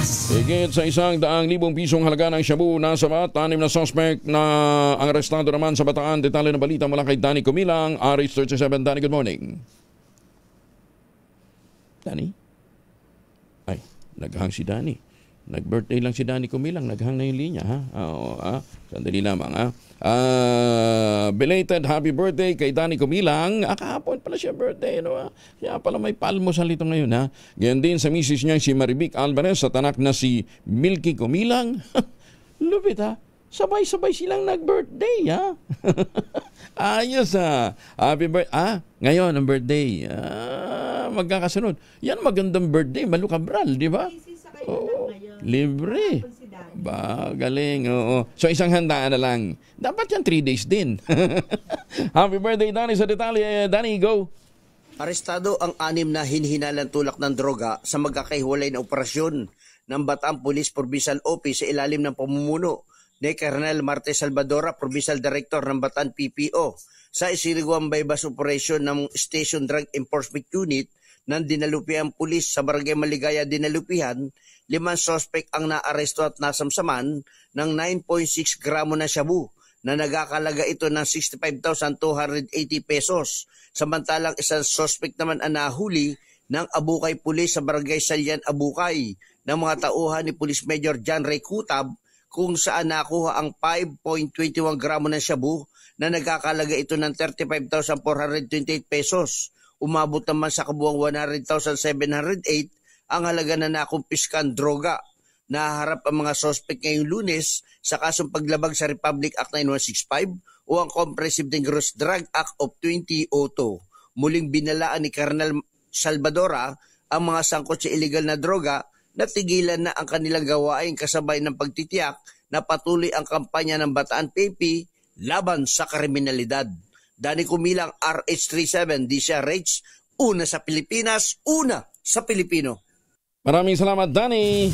Higit sa 100,000 pisong halaga ng shabu na sabat. 6 na suspect na ang arestado naman sa Bataan. Detalye ng balita mula kay Danny Kumilang, RH37. Danny, good morning. Danny? Ay, naghang si Danny. Nag-birthday lang si Danny Kumilang. Naghang na yung linya, ha? Oo, ha? Sandali lamang, ha? Belated happy birthday kay Danny Kumilang. Kahapon pala siya birthday, no? Kaya pala may palmosal ito ngayon, ha? Ganyan din sa misis niya si Marivic Alvarez at anak na si Milky Kumilang. Lupit, ha? Sabay-sabay silang nag-birthday, ha? Ayos, ha? Happy birthday. Ngayon ang birthday. Magkakasunod. Yan magandang birthday. Malukabral, di ba? Oo, libre. Ba, galing. Oo. So isang handaan na lang. Dapat yan 3 days din. Happy birthday, Danny. Sa detalye, Danny, go. Arestado ang 6 na hinhinalang tulak ng droga sa magkakahiwalay na operasyon ng Bataan Police Provincial Office sa ilalim ng pamumuno ni Colonel Marte Salvadora, Provincial Director ng Bataan PPO, sa isinagawang bypass operation ng Station Drug Enforcement Unit ng Dinalupihan Police sa Barangay Maligaya, Dinalupihan. 5 suspect ang naaresto at nasamsaman ng 9.6 gramo na shabu na nagkakalaga ito ng 65,280 pesos. Samantalang isang suspect naman ang nahuli ng Abukay Police sa Barangay Salyan, Abukay ng mga tauhan ni Police Major John Ray Kutab, kung saan nakuha ang 5.21 gramo ng shabu na nagkakalaga ito ng 35,428 pesos. Umabot naman sa kabuwang 100,708 ang halaga na nakumpiskan droga. Naharap ang mga suspect ngayong Lunes sa kasong paglabag sa Republic Act 9165 o ang Comprehensive Dangerous Drug Act of 2002. Muling binalaan ni Colonel Salvadora ang mga sangkot sa illegal na droga na tigilan na ang kanilang gawain kasabay ng pagtitiyak na patuloy ang kampanya ng Bataan PP laban sa kriminalidad. Danny Kumilang, RH37, DCRH, una sa Pilipinas, una sa Pilipino. Maraming salamat, Danny.